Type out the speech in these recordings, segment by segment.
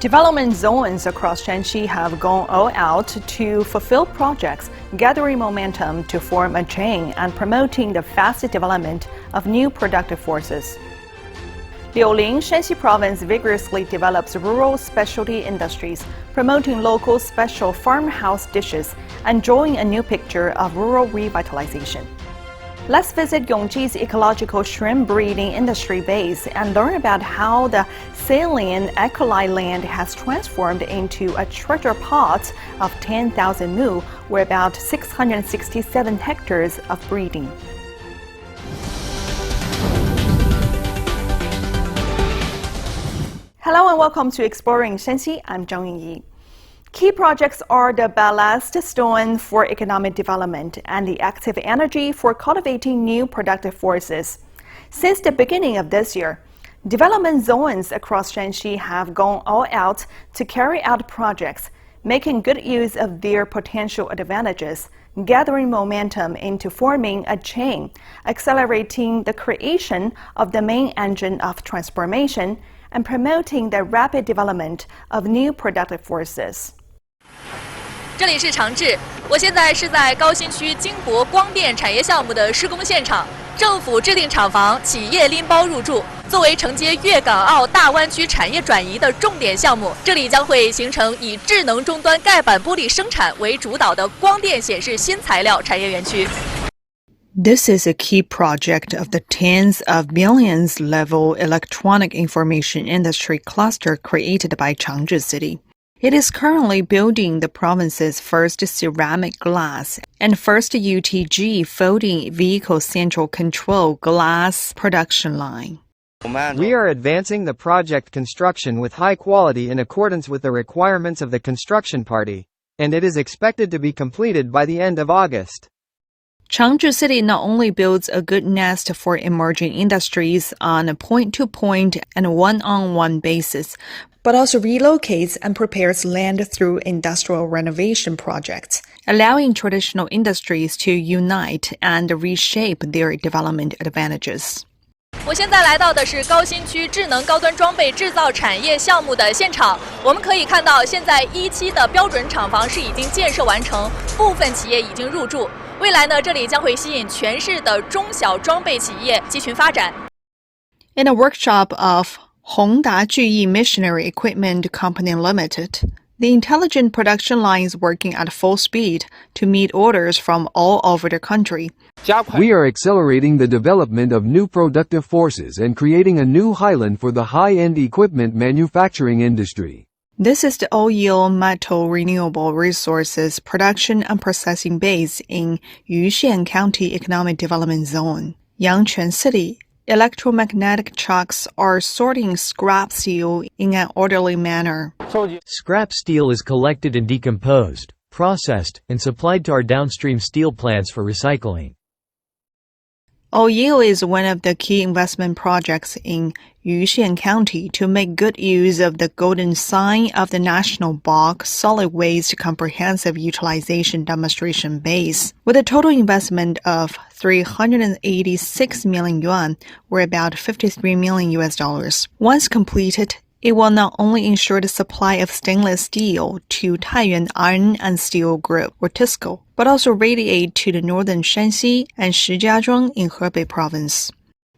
Development zones across Shanxi have gone all out to fulfill projects, gathering momentum to form a chain and promoting the fast development of new productive forces. Liuling, Shanxi Province vigorously develops rural specialty industries, promoting local special farmhouse dishes and drawing a new picture of rural revitalization. Let's visit Yongji's ecological shrimp breeding industry base and learn about how the saline ecoli land has transformed into a treasure pot of 10,000 mu, or about 667 hectares of breeding. Hello and welcome to Exploring Shanxi. I'm Zhang Yunyi. Key projects are the ballast stone for economic development and the active energy for cultivating new productive forces. Since the beginning of this year, development zones across Shanxi have gone all out to carry out projects, making good use of their potential advantages, gathering momentum into forming a chain, accelerating the creation of the main engine of transformation, and promoting the rapid development of new productive forces. 这里是长治，我现在是在高新区金博光电产业项目的施工现场。政府制定厂房，企业拎包入驻。作为承接粤港澳大湾区产业转移的重点项目，这里将会形成以智能终端盖板玻璃生产为主导的光电显示新材料产业园区。 This is a key project of the tens of millions level electronic information industry cluster created by Changzhi City. It is currently building the province's first ceramic glass and first UTG folding vehicle central control glass production line. We are advancing the project construction with high quality in accordance with the requirements of the construction party, and it is expected to be completed by the end of August. Changzhi City not only builds a good nest for emerging industries on a point-to-point and one-on-one basis, but also relocates and prepares land through industrial renovation projects, allowing traditional industries to unite and reshape their development advantages. 我现在来到的是高新区智能高端装备制造产业项目的现场。我们可以看到，现在1期的标准厂房是已经建设完成，部分企业已经入驻。未来呢，这里将会吸引全市的中小装备企业集群发展。In a workshop of Hongda Juyi Missionary Equipment Company Limited, the intelligent production line is working at full speed to meet orders from all over the country. We are accelerating the development of new productive forces and creating a new highland for the high-end equipment manufacturing industry. This is the all-yield metal renewable resources production and processing base in Yuxian County Economic Development Zone. Yangquan City, electromagnetic trucks are sorting scrap steel in an orderly manner. Scrap steel is collected and decomposed, processed, and supplied to our downstream steel plants for recycling. All-yield is one of the key investment projects in Yuxian County to make good use of the golden sign of the National Bulk Solid Waste Comprehensive Utilization Demonstration Base, with a total investment of 386 million yuan, or about $53 million. Once completed, it will not only ensure the supply of stainless steel to Taiyuan Iron and Steel Group, or TISCO, but also radiate to the northern Shanxi and Shijiazhuang in Hebei Province.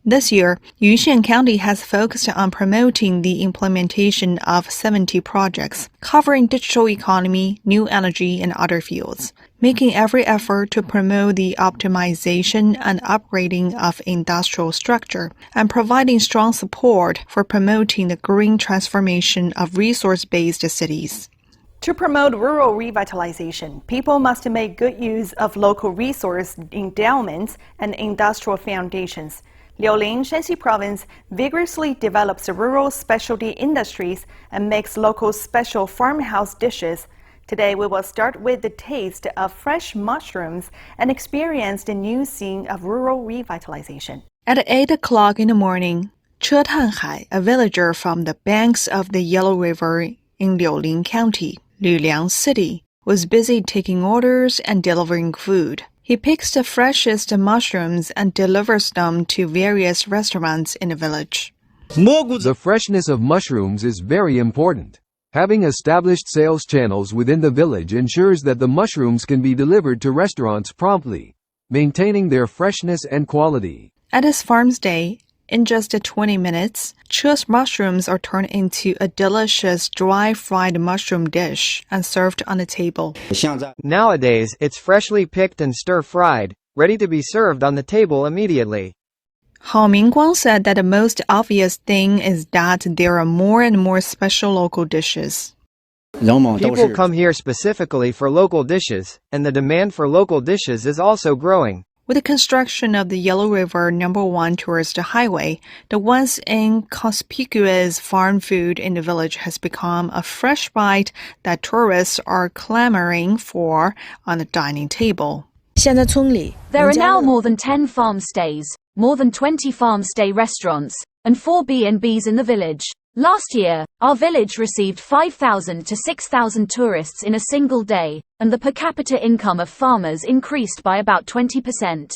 This year, Yuxian County has focused on promoting the implementation of 70 projects covering digital economy, new energy, and other fields, making every effort to promote the optimization and upgrading of industrial structure and providing strong support for promoting the green transformation of resource-based cities. To promote rural revitalization, people must make good use of local resource endowments and industrial foundations. Liuling, Shanxi Province vigorously develops rural specialty industries and makes local special farmhouse dishes. Today, we will start with the taste of fresh mushrooms and experience the new scene of rural revitalization. At 8 o'clock in the morning, Che Tanhai, a villager from the banks of the Yellow River in Liuling County, Luliang City, was busy taking orders and delivering food. He picks the freshest mushrooms and delivers them to various restaurants in the village. The freshness of mushrooms is very important. Having established sales channels within the village ensures that the mushrooms can be delivered to restaurants promptly, maintaining their freshness and quality. At his farm's day, in just 20 minutes, Che's mushrooms are turned into a delicious dry-fried mushroom dish and served on the table. Nowadays, it's freshly picked and stir-fried, ready to be served on the table immediately. Hao Mingguang said that the most obvious thing is that there are more and more special local dishes. People come here specifically for local dishes, and the demand for local dishes is also growing. With the construction of the Yellow River No. 1 tourist highway, the once inconspicuous farm food in the village has become a fresh bite that tourists are clamoring for on the dining table. There are now more than 10 farm stays, more than 20 farm stay restaurants, and 4 B&Bs in the village. Last year, our village received 5,000 to 6,000 tourists in a single day, and the per capita income of farmers increased by about 20%.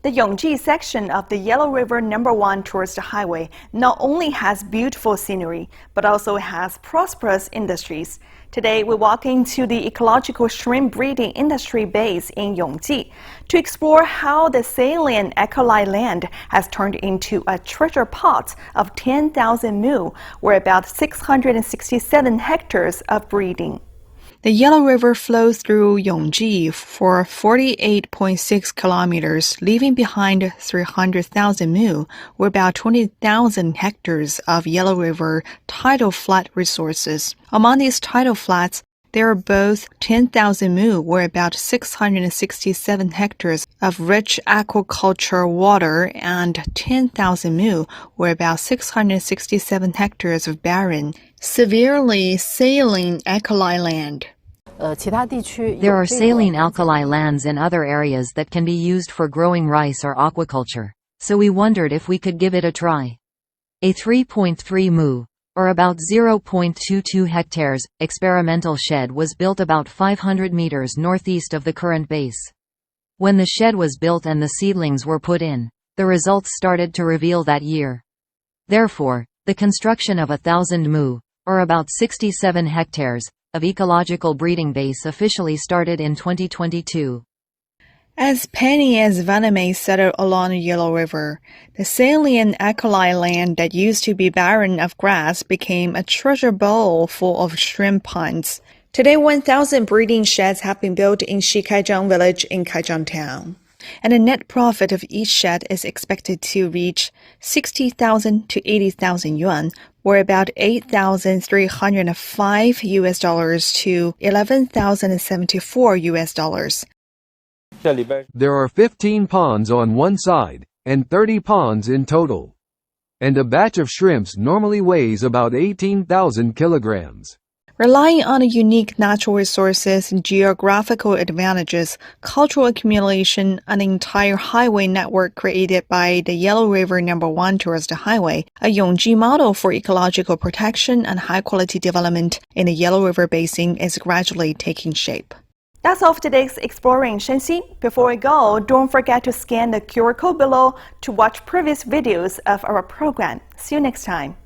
The Yongji section of the Yellow River No. 1 tourist highway not only has beautiful scenery, but also has prosperous industries. Today, we walk into the ecological shrimp breeding industry base in Yongji to explore how the salient Ecological land has turned into a treasure pot of 10,000 mu, or about 667 hectares of breeding. The Yellow River flows through Yongji for 48.6 kilometers, leaving behind 300,000 mu, or about 20,000 hectares of Yellow River tidal flat resources. Among these tidal flats, there are both 10,000 mu, or about 667 hectares of rich aquaculture water, and 10,000 mu, or about 667 hectares of barren, severely saline alkali land. There are saline alkali lands in other areas that can be used for growing rice or aquaculture, so we wondered if we could give it a try. A 3.3 mu, or about 0.22 hectares, experimental shed was built about 500 meters northeast of the current base. When the shed was built and the seedlings were put in, the results started to reveal that year. Therefore, the construction of 1,000 mu, or about 67 hectares, of ecological breeding base officially started in 2022. As penny as Vaname settled along the Yellow River, the salient alkali land that used to be barren of grass became a treasure bowl full of shrimp ponds. Today, 1,000 breeding sheds have been built in Shikaijiang village in Kaijiang town, and the net profit of each shed is expected to reach 60,000 to 80,000 yuan, or about $8,305 to $11,074. There are 15 ponds on one side, and 30 ponds in total. And a batch of shrimps normally weighs about 18,000 kilograms. Relying on the unique natural resources, geographical advantages, cultural accumulation, and the entire highway network created by the Yellow River No. 1 tourist highway, a Yongji model for ecological protection and high-quality development in the Yellow River Basin is gradually taking shape. That's all for today's Exploring ShanXi. Before we go, don't forget to scan the QR code below to watch previous videos of our program. See you next time.